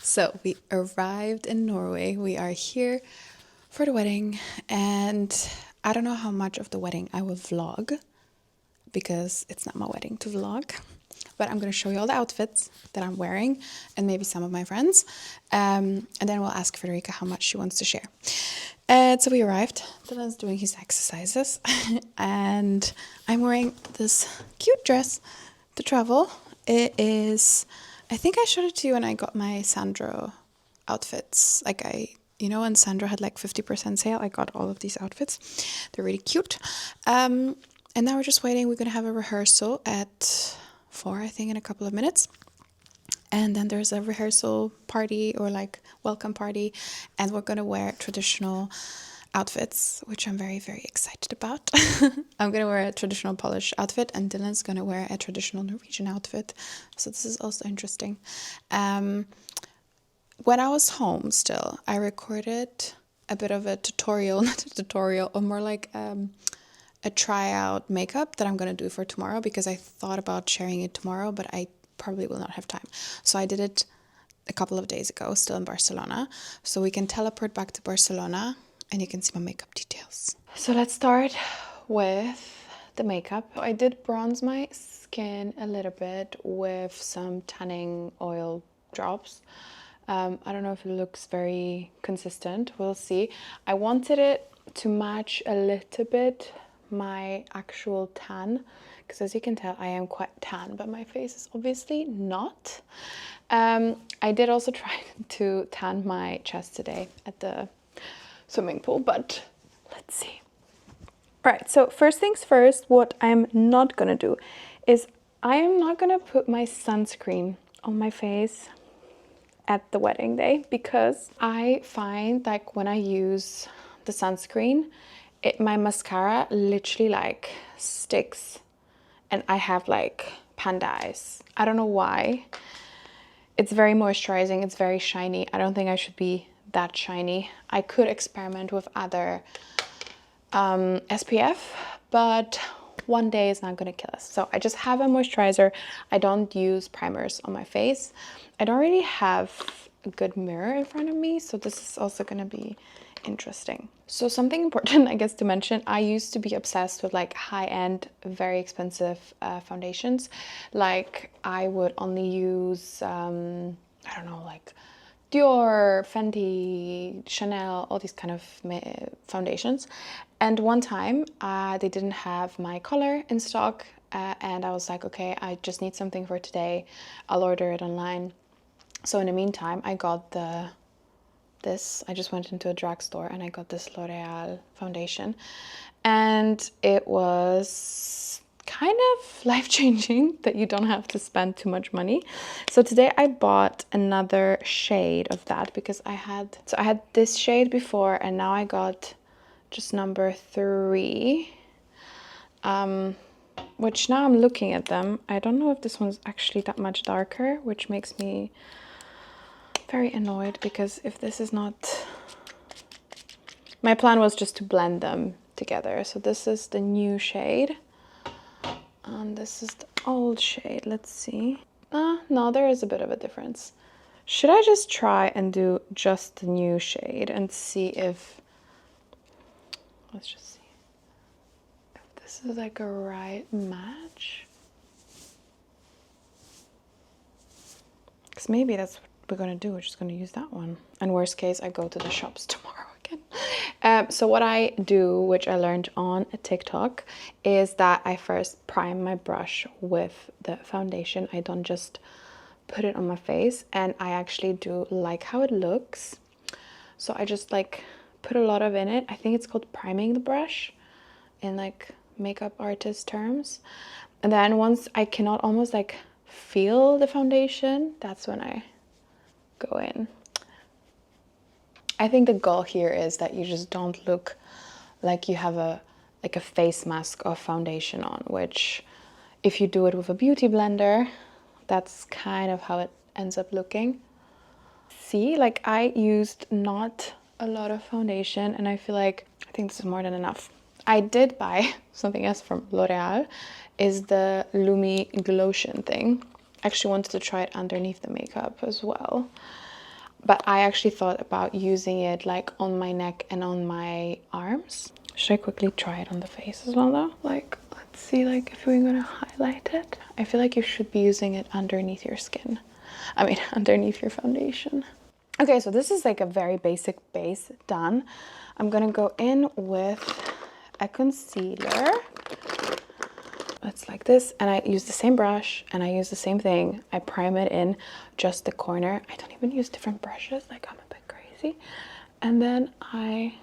So we arrived in Norway. We are here for the wedding, and I don't know how much of the wedding I will vlog because it's not my wedding to vlog. But I'm going to show you all the outfits that I'm wearing and maybe some of my friends. And then we'll ask Federica how much she wants to share. So we arrived. Dylan's doing his exercises. And I'm wearing this cute dress to travel. It is, I think I showed it to you when I got my Sandro outfits. When Sandro had like 50% sale, I got all of these outfits. They're really cute. And now we're just waiting. We're going to have a rehearsal at 4, I think, in a couple of minutes. And then there's a rehearsal party or like welcome party. And we're going to wear traditional outfits, which I'm very, very excited about. I'm going to wear a traditional Polish outfit and Dylan's going to wear a traditional Norwegian outfit. So this is also interesting. When I was home still, I recorded a bit of a tutorial, not a tutorial, or more like a tryout makeup that I'm going to do for tomorrow because I thought about sharing it tomorrow, but I probably will not have time. So I did it a couple of days ago, still in Barcelona. So we can teleport back to Barcelona and you can see my makeup details. So let's start with the makeup. I did bronze my skin a little bit with some tanning oil drops. I don't know if it looks very consistent. We'll see. I wanted it to match a little bit my actual tan, because as you can tell, I am quite tan, but my face is obviously not. I did also try to tan my chest today at the swimming pool, but let's see. Right, so first things first, what I'm not gonna do is I am not gonna put my sunscreen on my face at the wedding day, because I find like when I use the sunscreen, my mascara literally like sticks and I have like panda eyes. I don't know why. It's very moisturizing, it's very shiny. I don't think I should be that shiny. I could experiment with other SPF, but one day is not gonna kill us. So I just have a moisturizer. I don't use primers on my face. I don't really have a good mirror in front of me, so this is also gonna be interesting. So something important, I guess, to mention, I used to be obsessed with like high-end, very expensive foundations. Like I would only use, I don't know, like Dior, Fenty, Chanel, all these kind of foundations. And one time they didn't have my color in stock and I was like, okay, I just need something for today. I'll order it online. So in the meantime, I got I just went into a drugstore and I got this L'Oreal foundation. And it was kind of life-changing that you don't have to spend too much money. So today I bought another shade of that because I had this shade before and now I got just number 3, which now I'm looking at them. I don't know if this one's actually that much darker, which makes me very annoyed because if this is not... My plan was just to blend them together. So this is the new shade and this is the old shade. Let's see. No, there is a bit of a difference. Should I just try and do just the new shade and see if... Let's just see if this is like a right match. Because maybe that's what we're gonna do. We're just gonna use that one. And worst case, I go to the shops tomorrow again. So what I do, which I learned on a TikTok, is that I first prime my brush with the foundation. I don't just put it on my face, and I actually do like how it looks. So I just like put a lot of in it. I think it's called priming the brush in like makeup artist terms. And then once I cannot almost like feel the foundation, that's when I go in. I think the goal here is that you just don't look like you have a face mask of foundation on, which if you do it with a beauty blender, that's kind of how it ends up looking. See, like I used not a lot of foundation and I feel like I think this is more than enough. I did buy something else from L'Oreal, is the Lumi Glotion thing. I actually wanted to try it underneath the makeup as well. But I actually thought about using it like on my neck and on my arms. Should I quickly try it on the face as well though? Like, let's see like if we're gonna highlight it. I feel like you should be using it underneath your skin. I mean, underneath your foundation. Okay, so this is like a very basic base done. I'm gonna go in with a concealer. It's like this, and I use the same brush and I use the same thing. I prime it in just the corner. I don't even use different brushes, like I'm a bit crazy. And then I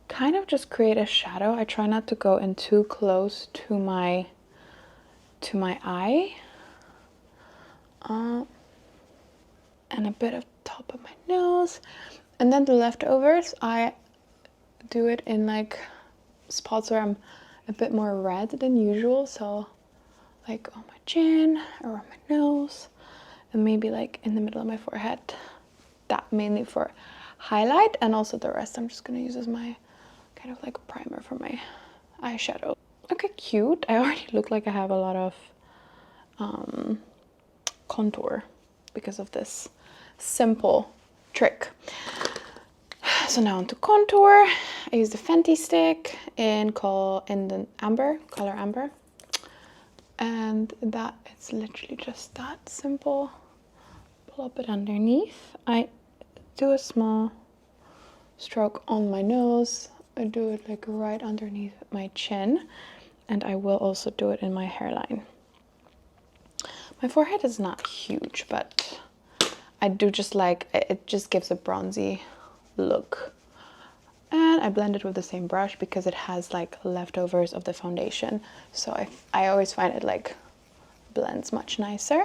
kind of just create a shadow. I try not to go in too close to my eye. And a bit of top of my nose. And then the leftovers, I do it in like spots where I'm a bit more red than usual. So like on my chin, around my nose, and maybe like in the middle of my forehead. That mainly for highlight, and also the rest I'm just gonna use as my kind of like primer for my eyeshadow. Okay, cute. I already look like I have a lot of contour because of this simple trick. So now onto contour. I use the Fenty stick in the color amber, and that it's literally just that simple. Pull up it underneath. I do a small stroke on my nose. I do it like right underneath my chin, and I will also do it in my hairline. My forehead is not huge, but I do just like it, just gives a bronzy look. And I blend it with the same brush because it has like leftovers of the foundation, so I always find it like blends much nicer,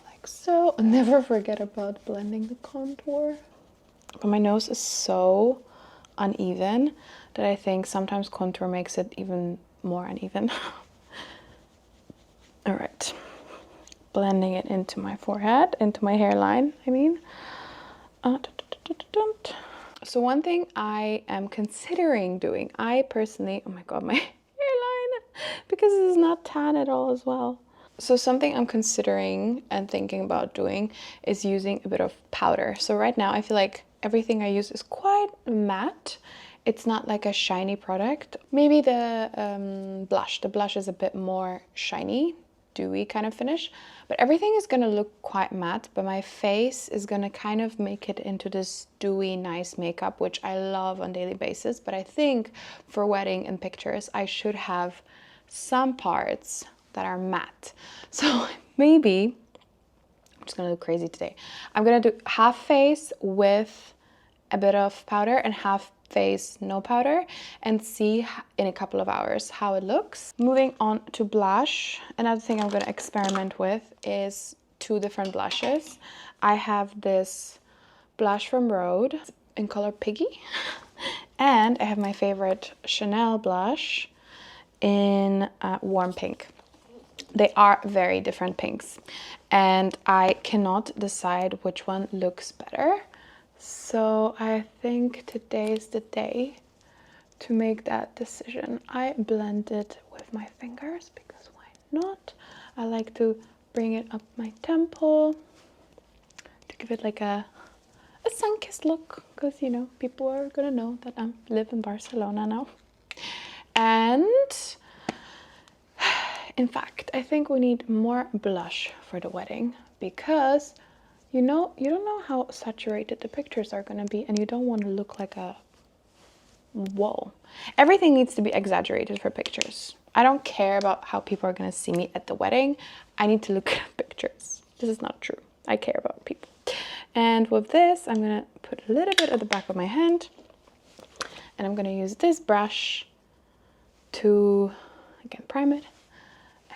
like so. Never forget about blending the contour. But my nose is so uneven that I think sometimes contour makes it even more uneven. All right, blending it into my forehead, into my hairline, I mean. So one thing I am considering doing, I personally, oh my god, my hairline, because it is not tan at all as well. So something I'm considering and thinking about doing is using a bit of powder. So right now I feel like everything I use is quite matte. It's not like a shiny product. Maybe the blush is a bit more shiny, dewy kind of finish, but everything is gonna look quite matte, but my face is gonna kind of make it into this dewy, nice makeup, which I love on a daily basis. But I think for wedding and pictures, I should have some parts that are matte. So maybe, I'm just gonna look crazy today. I'm gonna do half face with a bit of powder and half face no powder, and see in a couple of hours how it looks. Moving on to blush, another thing I'm going to experiment with is 2 different blushes. I have this blush from Rhode in color Piggy, and I have my favorite Chanel blush in warm pink. They are very different pinks, and I cannot decide which one looks better. So I think today is the day to make that decision. I blend it with my fingers because why not? I like to bring it up my temple to give it like a sun-kissed look, because you know, people are gonna know that I live in Barcelona now. And in fact, I think we need more blush for the wedding, because you know, you don't know how saturated the pictures are gonna be, and you don't want to look like a whoa. Everything needs to be exaggerated for pictures. I don't care about how people are gonna see me at the wedding. I need to look at pictures. This is not true. I care about people. And with this, I'm gonna put a little bit at the back of my hand, and I'm gonna use this brush to, again, prime it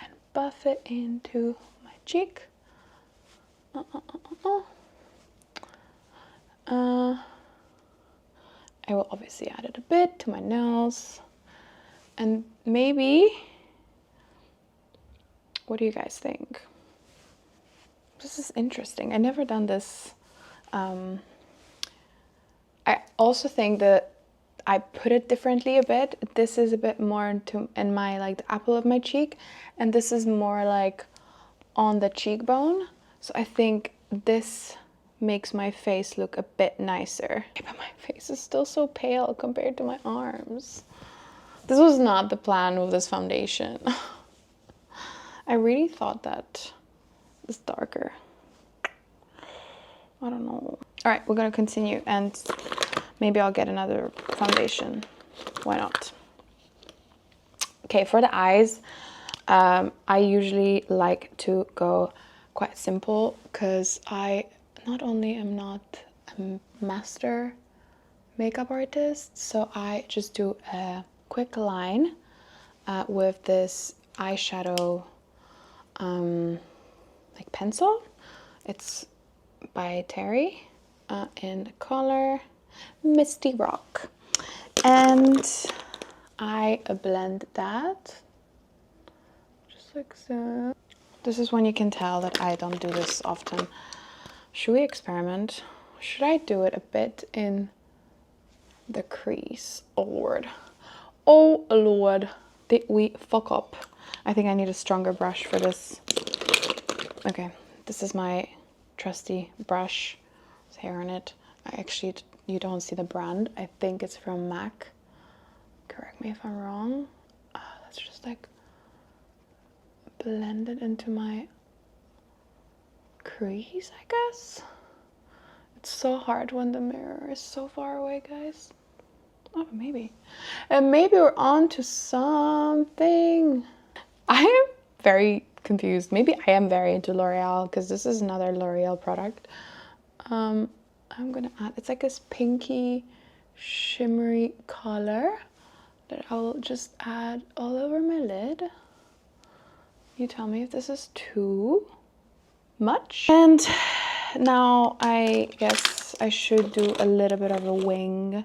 and buff it into my cheek. I will obviously add it a bit to my nails, and maybe, what do you guys think? This is interesting. I never done this. I also think that I put it differently a bit. This is a bit more in my, like, the apple of my cheek, and this is more like on the cheekbone. So I think this makes my face look a bit nicer. But my face is still so pale compared to my arms. This was not the plan with this foundation. I really thought that it's darker. I don't know. All right, we're gonna continue and maybe I'll get another foundation. Why not? Okay, for the eyes, I usually like to go quite simple because I not only am not a master makeup artist, so I just do a quick line with this eyeshadow like pencil. It's by Terry in the color Misty Rock, and I blend that just like so. This is when you can tell that I don't do this often. Should we experiment? Should I do it a bit in the crease? Oh Lord. Oh Lord. Did we fuck up? I think I need a stronger brush for this. Okay, this is my trusty brush. There's hair on it. You don't see the brand. I think it's from MAC. Correct me if I'm wrong. Let's just like blend it into my crease, I guess. It's so hard when the mirror is so far away, guys. Oh, maybe. And maybe we're on to something. I am very confused. Maybe I am very into L'Oreal because this is another L'Oreal product. I'm gonna add, it's like this pinky shimmery color that I'll just add all over my lid. You tell me if this is too much. And now I guess I should do a little bit of a wing.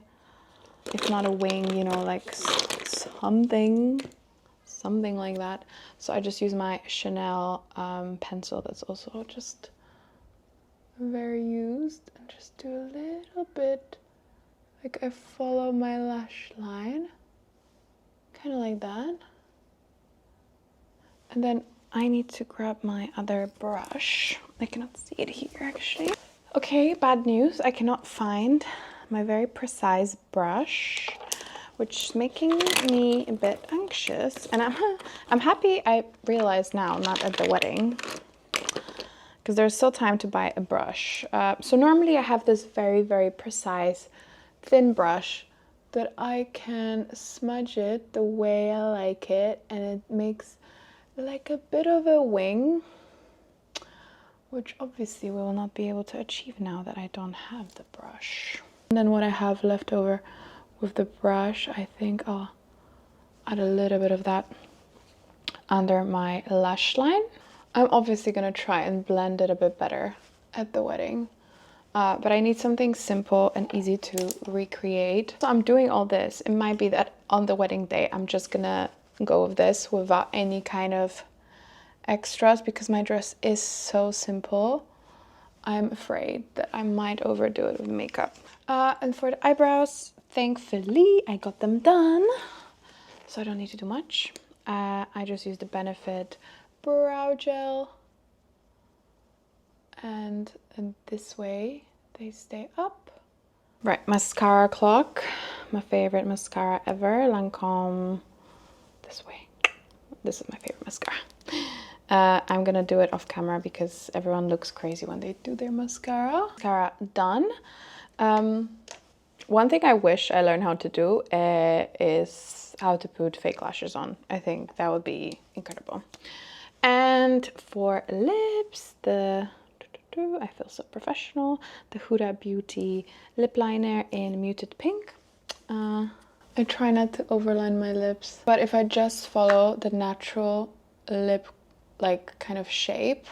If not a wing, you know, like something like that. So I just use my Chanel pencil that's also just very used, and just do a little bit, like I follow my lash line, kind of like that. And then I need to grab my other brush. I cannot see it here actually. Okay, bad news. I cannot find my very precise brush, which is making me a bit anxious. And I'm happy I realized now, not at the wedding, because there's still time to buy a brush. So normally I have this very, very precise thin brush that I can smudge it the way I like it, and it makes like a bit of a wing, which obviously we will not be able to achieve now that I don't have the brush. And then what I have left over with the brush, I think I'll add a little bit of that under my lash line. I'm obviously gonna try and blend it a bit better at the wedding, but I need something simple and easy to recreate. So I'm doing all this. It might be that on the wedding day, I'm just gonna go with this without any kind of extras because my dress is so simple. I'm afraid that I might overdo it with makeup. And for the eyebrows, thankfully I got them done, so I don't need to do much. I just use the Benefit brow gel, and this way they stay up. Right, mascara clock, my favorite mascara ever, Lancome. This way. This is my favorite mascara. I'm gonna do it off camera because everyone looks crazy when they do their mascara. Mascara done. One thing I wish I learned how to do is how to put fake lashes on. I think that would be incredible. And for lips, I feel so professional, the Huda Beauty lip liner in muted pink. I try not to overline my lips, but if I just follow the natural lip like kind of shape,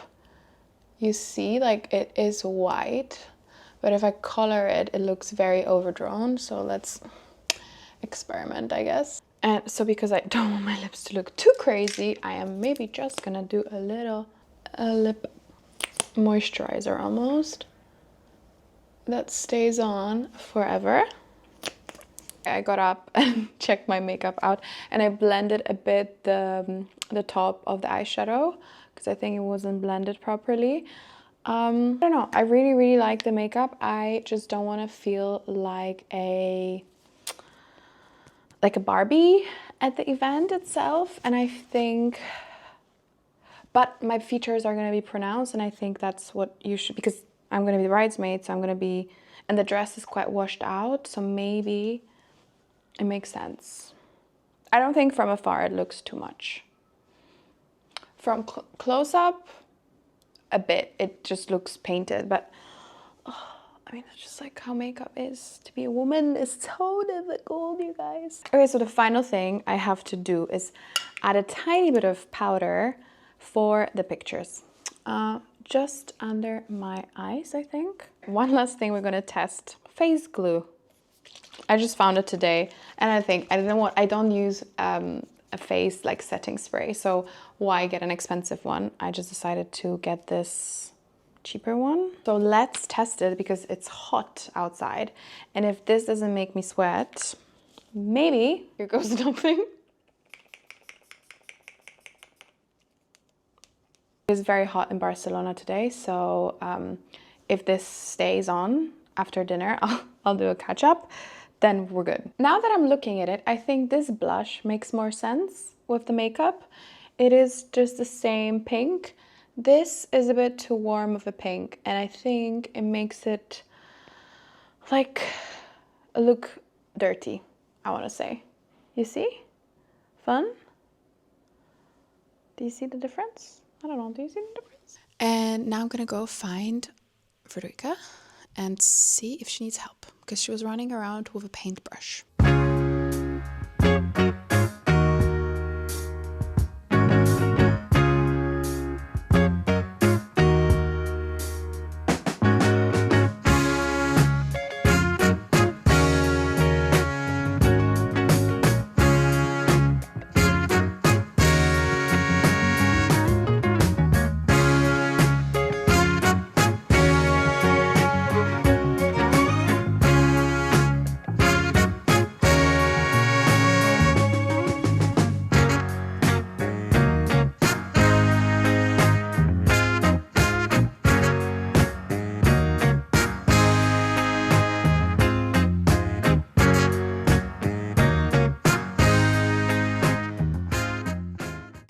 you see like it is white, but if I color it, it looks very overdrawn. So let's experiment, I guess. And so because I don't want my lips to look too crazy, I am maybe just gonna do a little lip moisturizer almost that stays on forever. I got up and checked my makeup out, and I blended a bit the top of the eyeshadow because I think it wasn't blended properly. I don't know. I really, really like the makeup. I just don't want to feel like a Barbie at the event itself. And I think, but my features are going to be pronounced, and I think that's what you should, because I'm going to be the bridesmaid, so I'm going to be, and the dress is quite washed out, so maybe it makes sense. I don't think from afar it looks too much. From close up, a bit. It just looks painted, but I mean, it's just like how makeup is. To be a woman is so difficult, you guys. Okay, so the final thing I have to do is add a tiny bit of powder for the pictures. Just under my eyes, I think. One last thing we're gonna test. Face glue. I just found it today, and I don't use a face like setting spray, so why get an expensive one? I just decided to get this cheaper one. So let's test it because it's hot outside, and if this doesn't make me sweat, maybe here goes nothing. It's very hot in Barcelona today, so if this stays on after dinner, I'll do a catch up, then we're good. Now that I'm looking at it, I think this blush makes more sense with the makeup. It is just the same pink. This is a bit too warm of a pink, and I think it makes it like look dirty, I want to say. You see? Fun? Do you see the difference? I don't know, do you see the difference? And now I'm gonna go find Frederica and see if she needs help, because she was running around with a paintbrush.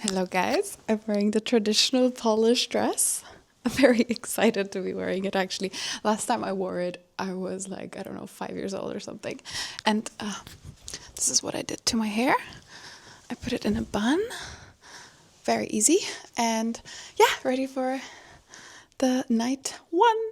Hello guys, I'm wearing the traditional Polish dress. I'm very excited to be wearing it actually. Last time I wore it, I was like, I don't know, 5 years old or something. And this is what I did to my hair. I put it in a bun, very easy. And yeah, ready for the night one.